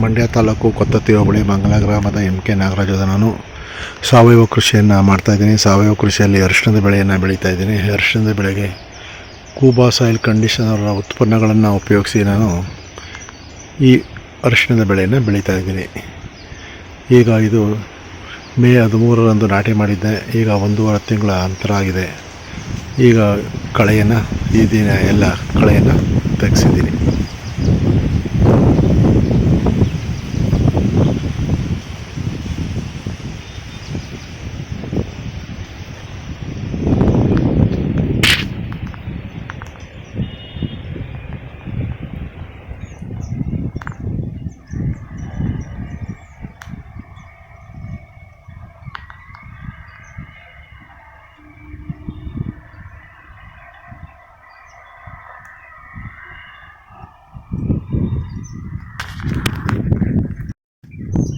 ಮಂಡ್ಯ ತಾಲೂಕು ಕೊತ್ತತ್ತಿ ಹೋಬಳಿ ಮಂಗಲ ಗ್ರಾಮದ MK ನಾಗರಾಜ. ನಾನು ಸಾವಯವ ಕೃಷಿಯನ್ನು ಮಾಡ್ತಾಯಿದ್ದೀನಿ. ಸಾವಯವ ಕೃಷಿಯಲ್ಲಿ ಅರಿಶಿಣದ ಬೆಳೆಯನ್ನು ಬೆಳೀತಾಯಿದ್ದೀನಿ. ಅರಿಶಿಣದ ಬೆಳೆಗೆ ಕೂಬಾ ಸಾಯಿಲ್ ಕಂಡೀಷನರ್ ಉತ್ಪನ್ನಗಳನ್ನು ಉಪಯೋಗಿಸಿ ನಾನು ಈ ಅರಿಶಿಣದ ಬೆಳೆಯನ್ನು ಬೆಳೀತಾಯಿದ್ದೀನಿ. ಈಗ ಇದು ಮೇ 13ರಂದು ನಾಟಿ ಮಾಡಿದ್ದೆ. ಈಗ 1.5 ತಿಂಗಳ ಅಂತರ ಆಗಿದೆ. ಈಗ ಕಳೆಯನ್ನು ಈ ದಿನ ಎಲ್ಲ ಕಳೆಯನ್ನು ತೆಗೆಸಿದ್ದೀನಿ.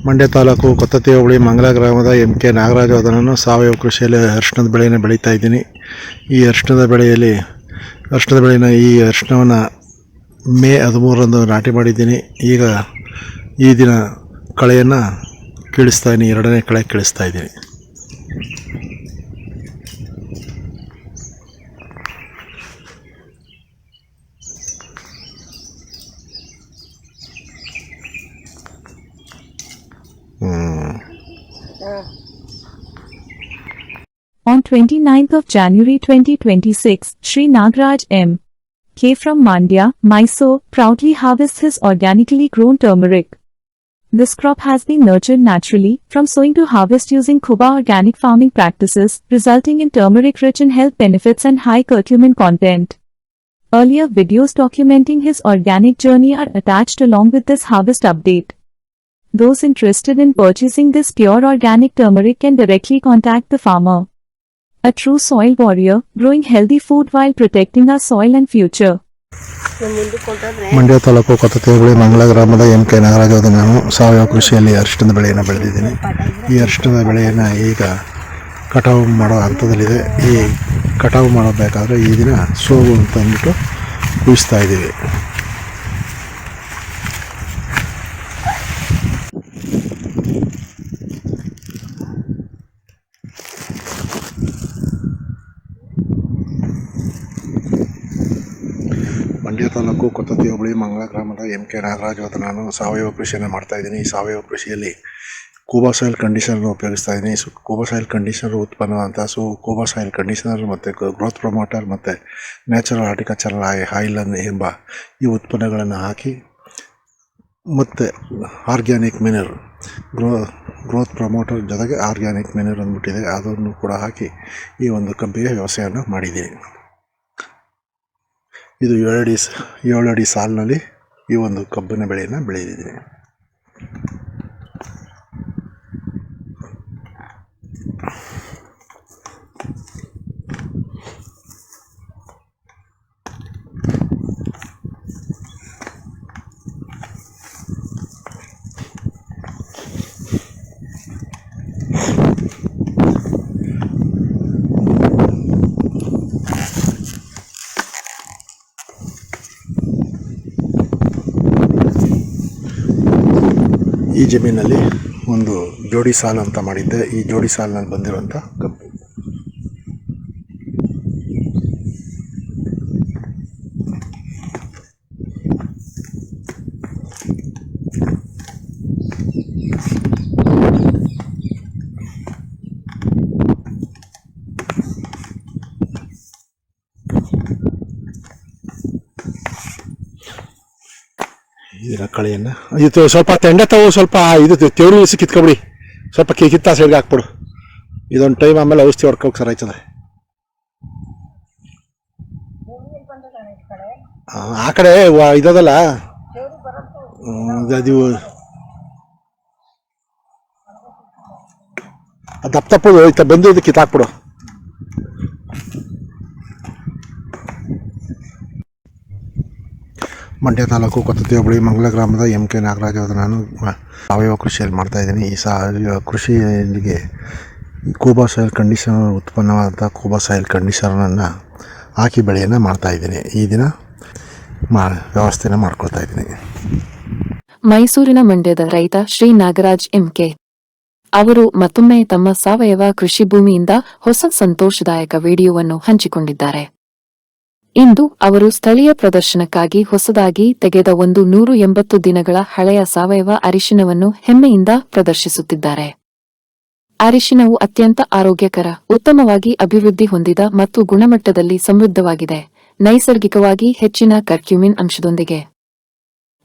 ಮಂಡ್ಯ ತಾಲೂಕು ಕೊತ್ತತ್ತಿ ಹೋಬಳಿ ಮಂಗಲ ಗ್ರಾಮದ MK ನಾಗರಾಜ. ನಾನು ಸಾವಯವ ಕೃಷಿಯಲ್ಲಿ ಅರಿಶಿಣದ ಬೆಳೆಯನ್ನು ಬೆಳೀತಾ ಇದ್ದೀನಿ. ಈ ಅರಿಶಿಣದ ಬೆಳೆಯನ್ನು ಈ ಅರಿಶಿಣವನ್ನು ಮೇ 13ರಂದು ನಾಟಿ ಮಾಡಿದ್ದೀನಿ. ಈಗ ಈ ದಿನ ಕಳೆಯನ್ನು ಕೀಳಿಸ್ತಾಯಿದ್ದೀನಿ. 2ನೇ ಕಳೆ ಕೀಳಿಸ್ತಾ ಇದ್ದೀನಿ. On 29th of January 2026, Sri Nagraj M.K. from Mandya, Mysore, proudly harvests his organically grown turmeric. This crop has been nurtured naturally, from sowing to harvest using Kuba organic farming practices, resulting in turmeric rich in health benefits and high curcumin content. Earlier videos documenting his organic journey are attached along with this harvest update. Those interested in purchasing this pure organic turmeric can directly contact the farmer. A true soil warrior, growing healthy food while protecting our soil and future. Mandya taluk ಕೊತ್ತತ್ತಿ ಹೋಬಳಿ ಮಂಗಲ ಗ್ರಾಮದ MK Nagaraja. ನಾನು ಸಾವಯವ ಕೃಷಿಯಲ್ಲಿ ಅರಿಶಿಣದ ಬೆಳೆಯನ್ನು ಬೆಳೆದಿದ್ದೀನಿ. ಈ ಅರಿಶಿಣದ ಬೆಳೆಯನ್ನು ಈಗ ಕಟಾವು ಮಾಡೋ ಹಂತದಲ್ಲಿದೆ. ಈ ಕಟಾವು ಮಾಡಬೇಕಾದ್ರೆ ಈ ದಿನ ಸೋಗು ಅಂತ ಅಂದ್ಬಿಟ್ಟು ಕುಯಿಸ್ತಾ ಇದ್ದೀವಿ. ಮಂಡ್ಯ ತಾಲೂಕು ಕೊತ್ತತ್ತಿ ಹೋಬಳಿ ಮಂಗಲ ಗ್ರಾಮದ MK ನಾಗರಾಜ. ನಾನು ಸಾವಯವ ಕೃಷಿಯನ್ನು ಮಾಡ್ತಾಯಿದ್ದೀನಿ. ಈ ಸಾವಯವ ಕೃಷಿಯಲ್ಲಿ ಕೂಬಾ ಸಾಯಿಲ್ ಕಂಡೀಷನರ್ ಉಪಯೋಗಿಸ್ತಾ ಇದ್ದೀನಿ. ಕೂಬಾ ಸಾಯಿಲ್ ಕಂಡೀಷನರ್ ಉತ್ಪನ್ನ ಅಂತ ಕೂಬಾ ಸಾಯಿಲ್ ಕಂಡೀಷನರ್ ಮತ್ತು ಗ್ರೋತ್ ಪ್ರಮೋಟರ್ ಮತ್ತು ನ್ಯಾಚುರಲ್ ಹಾರ್ಟಿಕಲ್ಚರಲ್ ಆಯಿಲ್ ಎಂಬ ಈ ಉತ್ಪನ್ನಗಳನ್ನು ಹಾಕಿ ಮತ್ತು ಆರ್ಗ್ಯಾನಿಕ್ ಮಿನರ್ ಗ್ರೋತ್ ಪ್ರಮೋಟರ್ ಜೊತೆಗೆ ಆರ್ಗ್ಯಾನಿಕ್ ಮಿನರ್ ಅಂದ್ಬಿಟ್ಟಿದೆ, ಅದನ್ನು ಕೂಡ ಹಾಕಿ ಈ ಒಂದು ಕಬ್ಬಿಗೆ ವ್ಯವಸಾಯವನ್ನು ಮಾಡಿದ್ದೀನಿ. ಇದು 7 ಅಡಿ ಸಾಲಿನಲ್ಲಿ ಈ ಒಂದು ಕಬ್ಬಿನ ಬೆಳೆಯನ್ನು ಬೆಳೆದಿದ್ದೀನಿ. ಈ ಜಮೀನಲ್ಲಿ ಒಂದು ಜೋಡಿ ಸಾಲು ಅಂತ ಮಾಡಿದ್ದೆ. ಈ ಜೋಡಿ ಸಾಲಿನಲ್ಲಿ ಬಂದಿರುವಂಥ ಕಬ್ಬು. ಇದರ ಕಳೆಯನ್ನು ಇದು ಸ್ವಲ್ಪ ತೆಂಡೆ ತಾವು ಸ್ವಲ್ಪ ಇದು ತೇವರಿ ಇಳಿಸಿ ಕಿತ್ಕೊಬಿಡಿ. ಸ್ವಲ್ಪ ಕಿತ್ತ ಸೈಡ್ಗೆ ಹಾಕ್ಬಿಡು. ಇದೊಂದು ಟೈಮ್ ಆಮೇಲೆ ಔಷಧಿ ಹೊಡ್ಕೋಕೆ ಸರ್ ಆಯ್ತದೆ. ಆ ಕಡೆ ಇದದಲ್ಲ ಅದು ದಪ್ಪ ಬಂದು ಇದು ಕಿತ್ತಾಕ್ಬಿಡು. ಮಂಡ್ಯ ತಾಲೂಕು ಕೊತ್ತತ್ತಿ ಹೋಬಳಿ ಮಂಗಲ ಗ್ರಾಮದ MK ನಾಗರಾಜ. ನಾನು ಸಾವಯವ ಕೃಷಿಯಲ್ಲಿ ಮಾಡ್ತಾಯಿದ್ದೀನಿ. ಈ ಸಾವಯವ ಕೃಷಿಗೆ ಕೂಬಾ ಸಾಯಿಲ್ ಕಂಡೀಷನರ್ ಉತ್ಪನ್ನವಾದಂಥ ಕೂಬಾ ಸಾಯಿಲ್ ಕಂಡೀಷನರನ್ನು ಹಾಕಿ ಬೆಳೆಯನ್ನು ಮಾಡ್ತಾಯಿದ್ದೀನಿ. ಈ ದಿನ ವ್ಯವಸ್ಥೆನ ಮಾಡ್ಕೊಳ್ತಾ ಇದ್ದೀನಿ. ಮೈಸೂರಿನ ಮಂಡ್ಯದ ರೈತ ಶ್ರೀ ನಾಗರಾಜ್ ಎಂಕೆ ಅವರು ಮತ್ತೊಮ್ಮೆ ತಮ್ಮ ಸಾವಯವ ಕೃಷಿ ಭೂಮಿಯಿಂದ ಹೊಸ ಸಂತೋಷದಾಯಕ ವಿಡಿಯೋವನ್ನು ಹಂಚಿಕೊಂಡಿದ್ದಾರೆ. ಇಂದು ಅವರು ಸ್ಥಳೀಯ ಪ್ರದರ್ಶನಕ್ಕಾಗಿ ಹೊಸದಾಗಿ ತೆಗೆದ 180 ದಿನಗಳ ಹಳೆಯ ಸಾವಯವ ಅರಿಶಿನವನ್ನು ಹೆಮ್ಮೆಯಿಂದ ಪ್ರದರ್ಶಿಸುತ್ತಿದ್ದಾರೆ. ಅರಿಶಿನವು ಅತ್ಯಂತ ಆರೋಗ್ಯಕರ, ಉತ್ತಮವಾಗಿ ಅಭಿವೃದ್ಧಿ ಹೊಂದಿದ ಮತ್ತು ಗುಣಮಟ್ಟದಲ್ಲಿ ಸಮೃದ್ಧವಾಗಿದೆ, ನೈಸರ್ಗಿಕವಾಗಿ ಹೆಚ್ಚಿನ ಕರ್ಕ್ಯೂಮಿನ್ ಅಂಶದೊಂದಿಗೆ.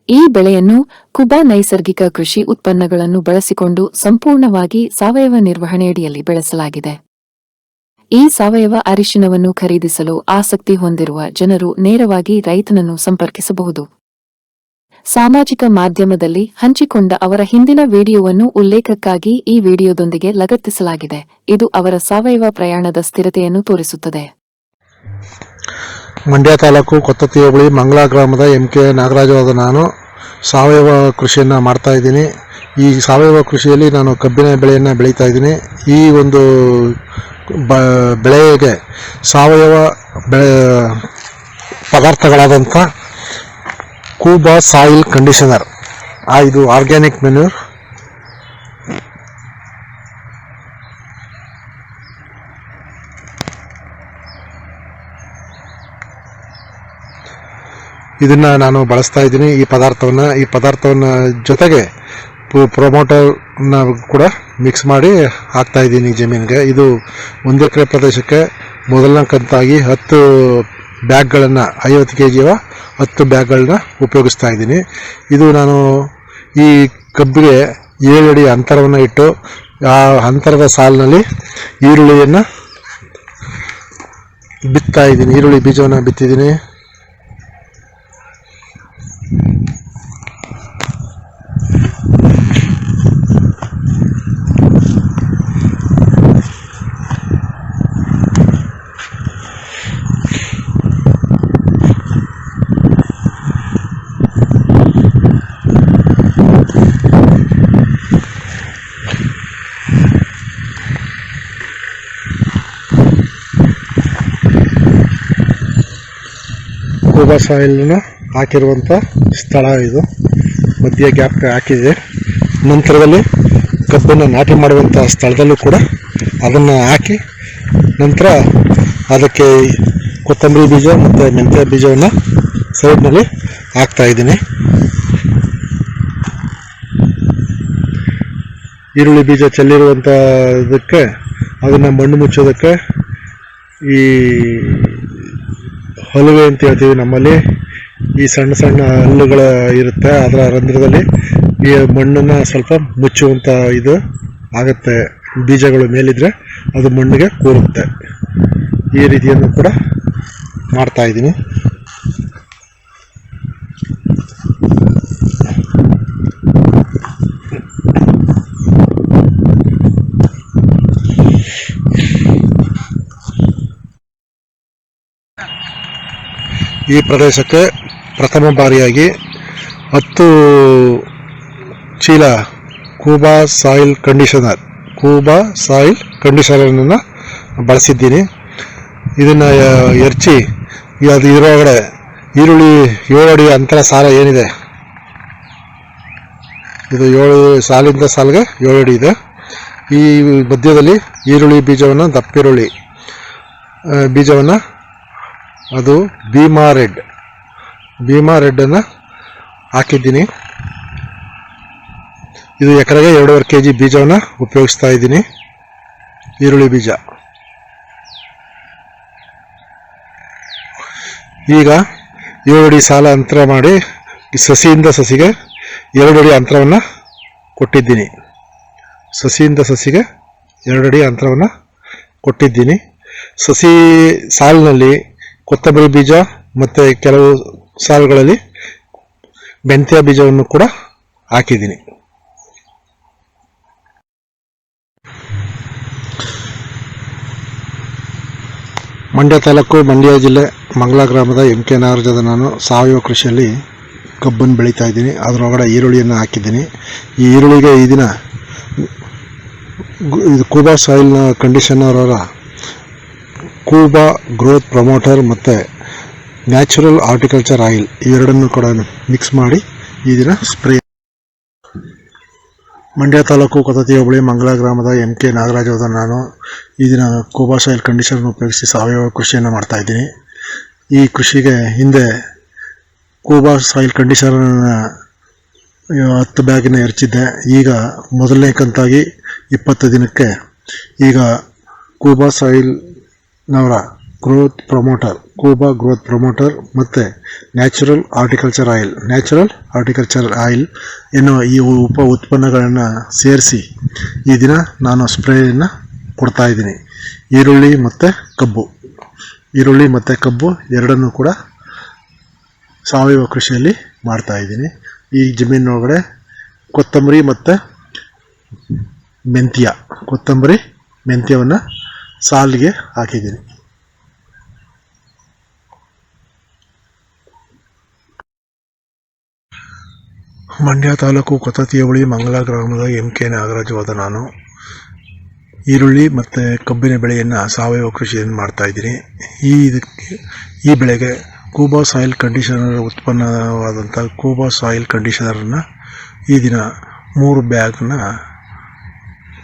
ಈ ಬೆಳೆಯನ್ನು ಕುಬಾ ನೈಸರ್ಗಿಕ ಕೃಷಿ ಉತ್ಪನ್ನಗಳನ್ನು ಬಳಸಿಕೊಂಡು ಸಂಪೂರ್ಣವಾಗಿ ಸಾವಯವ ನಿರ್ವಹಣೆಯಡಿಯಲ್ಲಿ ಬೆಳೆಸಲಾಗಿದೆ. ಈ ಸಾವಯವ ಅರಿಶಿನವನ್ನು ಖರೀದಿಸಲು ಆಸಕ್ತಿ ಹೊಂದಿರುವ ಜನರು ನೇರವಾಗಿ ರೈತನನ್ನು ಸಂಪರ್ಕಿಸಬಹುದು. ಸಾಮಾಜಿಕ ಮಾಧ್ಯಮದಲ್ಲಿ ಹಂಚಿಕೊಂಡ ಅವರ ಹಿಂದಿನ ವಿಡಿಯೋವನ್ನು ಉಲ್ಲೇಖಕ್ಕಾಗಿ ಈ ವಿಡಿಯೋದೊಂದಿಗೆ ಲಗತ್ತಿಸಲಾಗಿದೆ. ಇದು ಅವರ ಸಾವಯವ ಪ್ರಯಾಣದ ಸ್ಥಿರತೆಯನ್ನು ತೋರಿಸುತ್ತದೆ. ಮಂಡ್ಯ ತಾಲೂಕು ಕೊತ್ತತ್ತಿ ಹೋಬಳಿ ಮಂಗಳ ಗ್ರಾಮದ MK ನಾಗರಾಜವಾದ ನಾನು ಸಾವಯವ ಕೃಷಿಯನ್ನು ಮಾಡ್ತಾ ಇದ್ದೀನಿ. ಈ ಸಾವಯವ ಕೃಷಿಯಲ್ಲಿ ನಾನು ಕಬ್ಬಿನ ಬೆಳೆಯನ್ನು ಬೆಳೀತಾ ಇದ್ದೀನಿ. ಈ ಒಂದು ಬೆಳೆಗೆ ಸಾವಯವ ಪದಾರ್ಥಗಳಾದಂಥ ಕೂಬಾ ಸಾಯಿಲ್ ಕಂಡೀಷನರ್, ಇದು ಆರ್ಗ್ಯಾನಿಕ್ ಮೆನ್ಯೂರ್, ಇದನ್ನು ನಾನು ಬಳಸ್ತಾ ಇದ್ದೀನಿ. ಈ ಪದಾರ್ಥವನ್ನು ಜೊತೆಗೆ ಪ್ರೊಮೋಟರ್ನ ಕೂಡ ಮಿಕ್ಸ್ ಮಾಡಿ ಹಾಕ್ತಾ ಇದ್ದೀನಿ ಜಮೀನಿಗೆ. ಇದು 1 ಎಕರೆ ಪ್ರದೇಶಕ್ಕೆ ಮೊದಲನೇ ಕಂತಾಗಿ 10 ಬ್ಯಾಗ್ಗಳನ್ನು 50 kg 10 ಬ್ಯಾಗ್ಗಳನ್ನ ಉಪಯೋಗಿಸ್ತಾ ಇದ್ದೀನಿ. ಇದು ನಾನು ಈ ಕಬ್ಬಿಗೆ 7 ಅಡಿ ಅಂತರವನ್ನು ಇಟ್ಟು ಆ ಅಂತರದ ಸಾಲಿನಲ್ಲಿ ಈರುಳ್ಳಿಯನ್ನು ಬಿತ್ತಾ ಇದ್ದೀನಿ. ಈರುಳ್ಳಿ ಬೀಜವನ್ನು ಬಿತ್ತಿದ್ದೀನಿ. ಕೂಬಾ ಸಾಯಿಲನ್ನು ಹಾಕಿರುವಂಥ ಸ್ಥಳ ಇದು. ಮಧ್ಯ ಗ್ಯಾಪ್ ಹಾಕಿದೆ. ನಂತರದಲ್ಲಿ ಕಬ್ಬನ್ನು ನಾಟಿ ಮಾಡುವಂಥ ಸ್ಥಳದಲ್ಲೂ ಕೂಡ ಅದನ್ನು ಹಾಕಿ ನಂತರ ಅದಕ್ಕೆ ಕೊತ್ತಂಬರಿ ಬೀಜ ಮತ್ತು ಮೆಂತ್ಯ ಬೀಜವನ್ನು ಸೈಡ್ನಲ್ಲಿ ಹಾಕ್ತಾ ಇದ್ದೀನಿ. ಈರುಳ್ಳಿ ಬೀಜ ಚೆಲ್ಲಿರುವಂಥ ಇದಕ್ಕೆ ಅದನ್ನು ಮಣ್ಣು ಮುಚ್ಚೋದಕ್ಕೆ ಈ ಹಲುವೆ ಅಂತ ಹೇಳ್ತೀವಿ ನಮ್ಮಲ್ಲಿ, ಈ ಸಣ್ಣ ಸಣ್ಣ ಹಲ್ಲುಗಳ ಇರುತ್ತೆ. ಅದರ ರಂಧ್ರದಲ್ಲಿ ಈ ಮಣ್ಣನ್ನು ಸ್ವಲ್ಪ ಮುಚ್ಚುವಂಥ ಇದು ಆಗುತ್ತೆ. ಬೀಜಗಳು ಮೇಲಿದ್ರೆ ಅದು ಮಣ್ಣಿಗೆ ಕೂರುತ್ತೆ. ಈ ರೀತಿಯನ್ನು ಕೂಡ ಮಾಡ್ತಾ ಇದ್ದೀನಿ. ಈ ಪ್ರದೇಶಕ್ಕೆ ಪ್ರಥಮ ಬಾರಿಯಾಗಿ 10 ಚೀಲ ಕೂಬಾ ಸಾಯಿಲ್ ಕಂಡೀಷನರನ್ನು ಬಳಸಿದ್ದೀನಿ. ಇದನ್ನು ಎರಚಿ ಅದು ಇದರೊಳಗಡೆ ಈರುಳ್ಳಿ 7 ಅಡಿ ಅಂತರ ಸಾಲ ಏನಿದೆ, ಇದು 7 ಸಾಲಿಂದ ಸಾಲಿಗೆ 7 ಅಡಿ ಇದೆ. ಈ ಮಧ್ಯದಲ್ಲಿ ಈರುಳ್ಳಿ ಬೀಜವನ್ನು, ದಪ್ಪಿರುಳ್ಳಿ ಬೀಜವನ್ನು, ಅದು ಭೀಮಾ ರೆಡ್ಡನ್ನು ಹಾಕಿದ್ದೀನಿ. ಇದು ಎಕರೆಗೆ 2.5 kg ಬೀಜವನ್ನು ಉಪಯೋಗಿಸ್ತಾ ಇದ್ದೀನಿ. ಈರುಳ್ಳಿ ಬೀಜ ಈಗ 7 ಅಡಿ ಸಾಲ ಅಂತರ ಮಾಡಿ ಸಸಿಯಿಂದ ಸಸಿಗೆ 2 ಅಡಿ ಅಂತರವನ್ನು ಕೊಟ್ಟಿದ್ದೀನಿ. ಸಸಿ ಸಾಲಿನಲ್ಲಿ ಕೊತ್ತಂಬರಿ ಬೀಜ ಮತ್ತು ಕೆಲವು ಸಾಲುಗಳಲ್ಲಿ ಮೆಂತ್ಯ ಬೀಜವನ್ನು ಕೂಡ ಹಾಕಿದ್ದೀನಿ. ಮಂಡ್ಯ ತಾಲೂಕು, ಮಂಡ್ಯ ಜಿಲ್ಲೆ, ಮಂಗಳ ಗ್ರಾಮದ MK ನಾಗರಾಜದ ನಾನು ಸಾವಯವ ಕೃಷಿಯಲ್ಲಿ ಕಬ್ಬನ್ನು ಬೆಳೀತಾ ಇದ್ದೀನಿ. ಅದರೊಳಗಡೆ ಈರುಳ್ಳಿಯನ್ನು ಹಾಕಿದ್ದೀನಿ. ಈ ಈರುಳ್ಳಿಗೆ ಈ ದಿನ ಇದು ಕೂಬಾ ಸಾಯಿಲ್ನ ಕಂಡೀಷನರ್ ಅವರ ಕೂಬಾ ಗ್ರೋತ್ ಪ್ರಮೋಟರ್ ಮತ್ತು ನ್ಯಾಚುರಲ್ ಹಾರ್ಟಿಕಲ್ಚರ್ ಆಯಿಲ್ ಇವೆರಡನ್ನು ಕೂಡ ಮಿಕ್ಸ್ ಮಾಡಿ ಈ ದಿನ ಸ್ಪ್ರೇ. ಮಂಡ್ಯ ತಾಲೂಕು ಕೊತ್ತತಿ ಹೋಬಳಿ ಮಂಗಳ ಗ್ರಾಮದ ಎಂ ಕೆ ನಾಗರಾಜ್ ಅವರ ನಾನು ಈ ದಿನ ಕೂಬಾ ಸಾಯಿಲ್ ಕಂಡೀಷನರ್ ಉಪಯೋಗಿಸಿ ಸಾವಯವ ಕೃಷಿಯನ್ನು ಮಾಡ್ತಾಯಿದ್ದೀನಿ. ಈ ಕೃಷಿಗೆ ಹಿಂದೆ ಕೂಬಾ ಸಾಯಿಲ್ ಕಂಡೀಷನರ್ನ 10 ಬ್ಯಾಗಿನ ಎರಚಿದ್ದೆ. ಈಗ ಮೊದಲನೇ ಕಂತಾಗಿ 20 ದಿನಕ್ಕೆ ಈಗ ಕೂಬಾ ಸಾಯಿಲ್ನವರ ಕೂಬಾ ಗ್ರೋತ್ ಪ್ರಮೋಟರ್ ಮತ್ತು ನ್ಯಾಚುರಲ್ ಹಾರ್ಟಿಕಲ್ಚರ್ ಆಯಿಲ್ ಎನ್ನುವ ಈ ಉಪ ಉತ್ಪನ್ನಗಳನ್ನು ಸೇರಿಸಿ ಈ ದಿನ ನಾನು ಸ್ಪ್ರೇಯನ್ನು ಕೊಡ್ತಾಯಿದ್ದೀನಿ. ಈರುಳ್ಳಿ ಮತ್ತು ಕಬ್ಬು ಎರಡನ್ನೂ ಕೂಡ ಸಾವಯವ ಕೃಷಿಯಲ್ಲಿ ಮಾಡ್ತಾಯಿದ್ದೀನಿ. ಈ ಜಮೀನೊಳಗಡೆ ಕೊತ್ತಂಬರಿ ಮತ್ತು ಮೆಂತ್ಯವನ್ನು ಸಾಲಿಗೆ ಹಾಕಿದ್ದೀನಿ. ಮಂಡ್ಯ ತಾಲೂಕು ಕೊತ್ತತಿ ಹೋಬಳಿ ಮಂಗಳ ಗ್ರಾಮದ ಎಂ ಕೆ ನಾಗರಾಜವಾದ ನಾನು ಈರುಳ್ಳಿ ಮತ್ತು ಕಬ್ಬಿನ ಬೆಳೆಯನ್ನು ಸಾವಯವ ಕೃಷಿಯನ್ನು ಮಾಡ್ತಾಯಿದ್ದೀನಿ. ಈ ಬೆಳೆಗೆ ಕೂಬಾ ಸಾಯಿಲ್ ಕಂಡೀಷನರ್ ಉತ್ಪನ್ನವಾದಂಥ ಕೂಬಾ ಸಾಯಿಲ್ ಕಂಡೀಷನರನ್ನು ಈ ದಿನ 3 ಬ್ಯಾಗ್ನ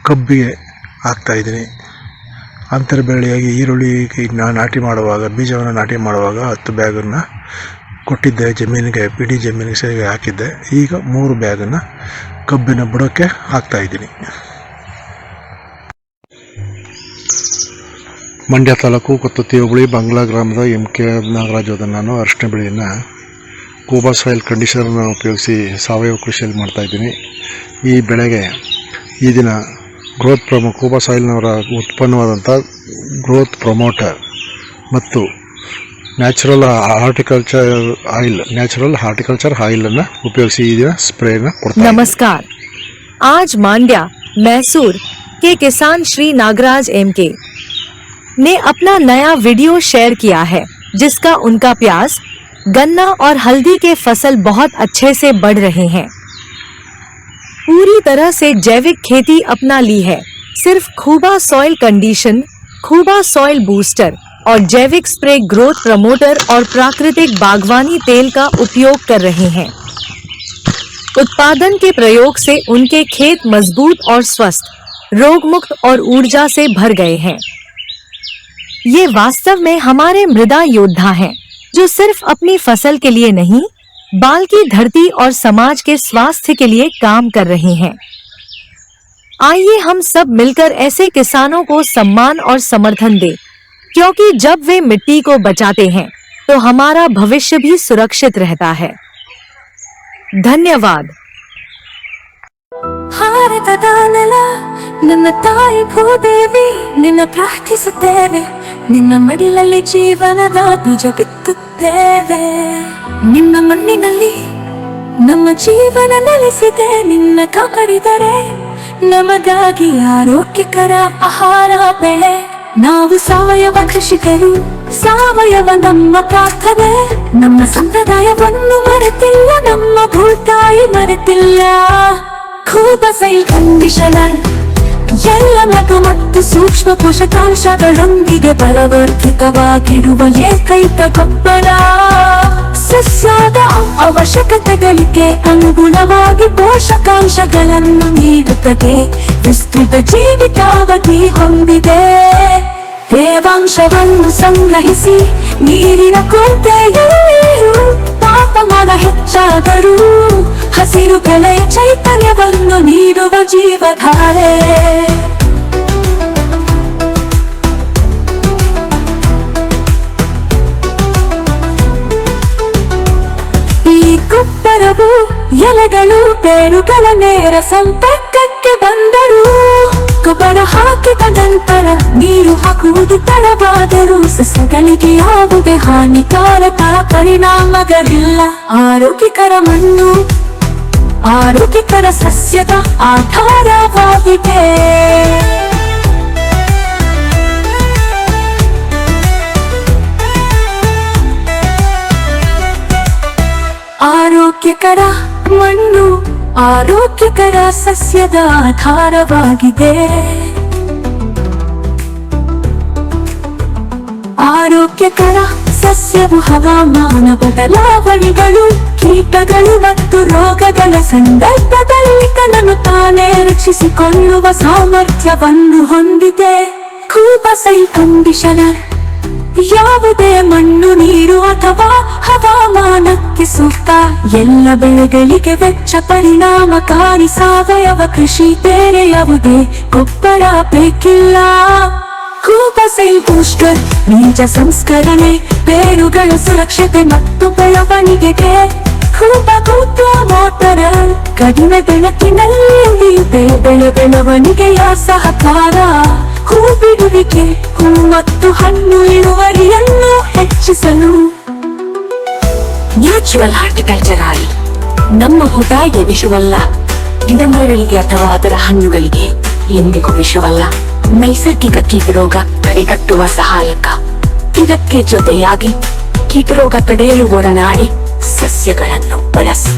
ಕಬ್ಬಿಗೆ ಹಾಕ್ತಾಯಿದ್ದೀನಿ. ಅಂತರ ಬೆಳೆಯಾಗಿ ಈರುಳ್ಳಿ ಬೀಜವನ್ನು ನಾಟಿ ಮಾಡುವಾಗ 10 ಬ್ಯಾಗನ್ನು ಕೊಟ್ಟಿದ್ದೆ ಜಮೀನಿಗೆ, ಪಿಡಿ ಜಮೀನಿಗೆ ಹಾಕಿದ್ದೆ. ಈಗ 3 ಬ್ಯಾಗನ್ನು ಕಬ್ಬಿನ ಬುಡಕ್ಕೆ ಹಾಕ್ತಾಯಿದ್ದೀನಿ. ಮಂಡ್ಯ ತಾಲೂಕು ಕೊತ್ತತಿ ಹೋಬಳಿ ಬಂಗ್ಲಾ ಗ್ರಾಮದ ಎಂ ಕೆ ನಾಗರಾಜ್ ನಾನು ಅರಿಶಿನ ಬೆಳೆಯನ್ನು ಕೂಬಾ ಸಾಯಿಲ್ ಕಂಡೀಷನರ್ನ ಉಪಯೋಗಿಸಿ ಸಾವಯವ ಕೃಷಿಯಲ್ಲಿ ಮಾಡ್ತಾಯಿದ್ದೀನಿ. ಈ ಬೆಳೆಗೆ ಈ ದಿನ ಕೂಬಾ ಸಾಯಿಲ್ನವರ ಉತ್ಪನ್ನವಾದಂಥ ಗ್ರೋತ್ ಪ್ರಮೋಟರ್ ಮತ್ತು ನ್ಯಾಚುರಲ್ ಹಾರ್ಟಿಕಲ್ಚರ್ ಆಯಿಲನ್ನು ಉಪಯೋಗಿಸಿ ಈ ದಿನ ಸ್ಪ್ರೇನ ಕೊಡ್ತಾರೆ. नमस्कार। आज मांड्या मैसूर के किसान श्री नागराज एमके ने अपना नया वीडियो शेयर किया है, जिसका उनका प्याज, गन्ना और हल्दी के फसल बहुत अच्छे से बढ़ रहे हैं। पूरी तरह से जैविक खेती अपना ली है। सिर्फ खूबा सॉइल कंडीशन, खूबा सॉइल बूस्टर और जैविक स्प्रे ग्रोथ प्रमोटर और प्राकृतिक बागवानी तेल का उपयोग कर रहे हैं। उत्पादन के प्रयोग से उनके खेत मजबूत और स्वस्थ, रोग मुक्त और ऊर्जा से भर गए हैं। ये वास्तव में हमारे मृदा योद्धा हैं, जो सिर्फ अपनी फसल के लिए नहीं, बल्कि धरती और समाज के स्वास्थ्य के लिए काम कर रहे हैं। आइए हम सब मिलकर ऐसे किसानों को सम्मान और समर्थन दें, क्योंकि जब वे मिट्टी को बचाते हैं तो हमारा भविष्य भी सुरक्षित रहता है। धन्यवाद। ಭಾರತದ ನೆಲ ನನ್ನ ತಾಯಿ ಭೂದೇವಿ, ನಿನ್ನ ಪ್ರಾರ್ಥಿಸುತ್ತೇವೆ, ನಿನ್ನ ಮಡಿಲಲ್ಲಿ ಜೀವನದ ಬೀಜ ಬಿತ್ತುತ್ತೇವೆ. ನಿನ್ನ ಮಣ್ಣಿನಲ್ಲಿ ನಮ್ಮ ಜೀವನ ನೆಲೆಸಿದೆ, ನಿನ್ನ ಕಾಪಾಡಿದರೆ ನಮಗಾಗಿ ಆರೋಗ್ಯಕರ ಆಹಾರ ಬೆಳೆ. ನಾವು ಸಾವಯವ ಕೃಷಿಕರು, ಸಾವಯವ ನಮ್ಮ ಪ್ರಾರ್ಥನೆ. ನಮ್ಮ ಸಂಪ್ರದಾಯವನ್ನು ಮರೆತಿಲ್ಲ, ನಮ್ಮ ಭೂತಾಯಿ ಮರೆತಿಲ್ಲ. ಕೂಬಾ ಸಾಯಿಲ್ ಕಂಡೀಷನರ್ ಎಲ್ಲ ಮಗು ಮತ್ತು ಸೂಕ್ಷ್ಮ ಪೋಷಕಾಂಶಗಳೊಂದಿಗೆ ಬಲವರ್ಧಿತವಾಗಿರುವ ಏಕೈಕ ಗೊಬ್ಬರ. ಸಸ್ಯದ ಅವಶ್ಯಕತೆಗಳಿಗೆ ಅನುಗುಣವಾಗಿ ಪೋಷಕಾಂಶಗಳನ್ನು ನೀಡುತ್ತದೆ, ವಿಸ್ತೃತ ಜೀವಿತಾವಧಿ ಹೊಂದಿದೆ. ತೇವಾಂಶವನ್ನು ಸಂಗ್ರಹಿಸಿ ನೀರಿನ ಕೊರತೆಯಲ್ಲಿಯೂ ತಾಪಮಾನ ಹೆಚ್ಚಾದರೂ ಹಸಿರು ಬೆಳೆಯ ಚೈತನ್ಯವನ್ನು ನೀಡುವ ಜೀವಧಾರೆ. ಈ ಗೊಬ್ಬರವು ಎಲೆಗಳು ಬೇರುಗಳ ನೇರ ಸಂಪರ್ಕಕ್ಕೆ ಬಂದರೂ, ಗೊಬ್ಬರ ಹಾಕಿದ ನಂತರ ನೀರು ಹಾಕುವುದು ತಡವಾದರೂ ಸಸ್ಯಗಳಿಗೆ ಯಾವುದೇ ಹಾನಿಕಾರಕ ಪರಿಣಾಮಗಳಿಲ್ಲ. ಆರೋಗ್ಯಕರ ಮಣ್ಣು ಆರೋಗ್ಯಕರ ಸಸ್ಯದ ಆಧಾರವಾಗಿದೆ. ಆರೋಗ್ಯಕರ ಮಣ್ಣು ಆರೋಗ್ಯಕರ ಸಸ್ಯದ ಆಧಾರವಾಗಿದೆ. ಆರೋಗ್ಯಕರ ಸಸ್ಯವು ಹವಾಮಾನ ಬದಲಾವಣೆಗಳು, ಕೀಟಗಳು ಮತ್ತು ರೋಗಗಳ ಸಂದರ್ಭದಲ್ಲಿ ತನ್ನನ್ನು ತಾನೇ ರಕ್ಷಿಸಿಕೊಳ್ಳುವ ಸಾಮರ್ಥ್ಯವನ್ನು ಹೊಂದಿದೆ. ಕೂಬಸ್ ಏರ್ ಕಂಡೀಷನರ್ ಯಾವುದೇ ಮಣ್ಣು, ನೀರು ಅಥವಾ ಹವಾಮಾನಕ್ಕೆ ಸೂಕ್ತ. ಎಲ್ಲ ಬೆಳೆಗಳಿಗೆ ವೆಚ್ಚ ಪರಿಣಾಮಕಾರಿ ಸಾವಯವ ಕೃಷಿ, ಬೇರೆ ಯಾವುದೇ ಗೊಬ್ಬರ ಬೇಕಿಲ್ಲ. ಕೂಬಸ್ ಏರ್ ಬೂಸ್ಟರ್ ಬೀಜ ಸಂಸ್ಕರಣೆ, ಬೇರುಗಳ ಸುರಕ್ಷತೆ ಮತ್ತು ಬೆಳವಣಿಗೆಗೆ. ಕೂಬ ಮೋಟರ್ ಕಡಿಮೆ ಬೆಳಕಿನಲ್ಲಿ ಬೆಳವಣಿಗೆಯ ಸಹಕಾರ. ಹೂ ಬಿಡುವಿಕೆ, ಹೂ ಮತ್ತು ಹಣ್ಣು ಇಳುವರಿಯನ್ನು ಹೆಚ್ಚಿಸಲು. ನ್ಯಾಚುರಲ್ ಹಾರ್ಟಿಕಲ್ಚರ್ ಆಯಿಲ್ ನಮ್ಮ ಹುದಾಗೆ ವಿಷವಲ್ಲ, ಗಿಡಮರಗಳಿಗೆ ಅಥವಾ ಅದರ ಹಣ್ಣುಗಳಿಗೆ ಎಂದಿಗೂ ವಿಷವಲ್ಲ. ನೈಸರ್ಗಿಕ ಕೀಟರೋಗ ತಡೆಗಟ್ಟುವ ಸಹಾಯಕ. ಇದಕ್ಕೆ ಜೊತೆಯಾಗಿ ಕೀಟರೋಗ ತಡೆಯಲು ಒಡನಾಡಿ ಸಸ್ಯಗಳನ್ನು ಬಳಸಿ.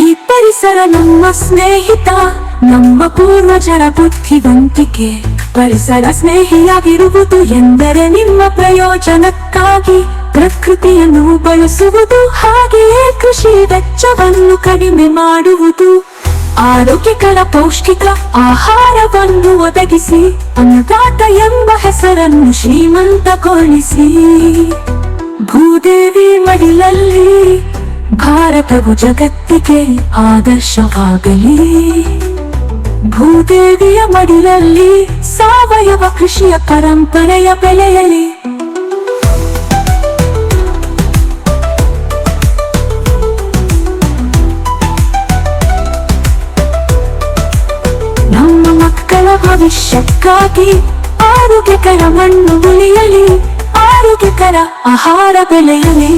ಈ ಪರಿಸರ ನಮ್ಮ ಸ್ನೇಹಿತ, ನಮ್ಮ ಪೂರ್ವಜರ ಬುದ್ಧಿವಂತಿಕೆ. ಪರಿಸರ ಸ್ನೇಹಿಯಾಗಿರುವುದು ಎಂದರೆ ನಿಮ್ಮ ಪ್ರಯೋಜನಕ್ಕಾಗಿ ಪ್ರಕೃತಿಯನ್ನು ಬಳಸುವುದು, ಹಾಗೆಯೇ ಕೃಷಿ ವೆಚ್ಚವನ್ನು ಕಡಿಮೆ ಮಾಡುವುದು. ಆರೋಗ್ಯಕರ ಪೌಷ್ಟಿಕ ಆಹಾರವನ್ನು ಒದಗಿಸಿ ಅನ್ನದಾತ ಎಂಬ ಹೆಸರನ್ನು ಶ್ರೀಮಂತಗೊಳಿಸಿ. ಭೂದೇವಿ ಮಡಿಲಲ್ಲಿ ಭಾರತವು ಜಗತ್ತಿಗೆ ಆದರ್ಶವಾಗಲಿ. ಭೂದೇವಿಯ ಮಡಿಲಲ್ಲಿ ಸಾವಯವ ಕೃಷಿಯ ಪರಂಪರೆಯ ಬೆಳೆಯಲಿ. ನಮ್ಮ ಮಕ್ಕಳ ಭವಿಷ್ಯಕ್ಕಾಗಿ ಆರೋಗ್ಯಕರ ಮಣ್ಣು ಉಳಿಯಲಿ, ಆರೋಗ್ಯಕರ ಆಹಾರ ಬೆಳೆಯಲಿ.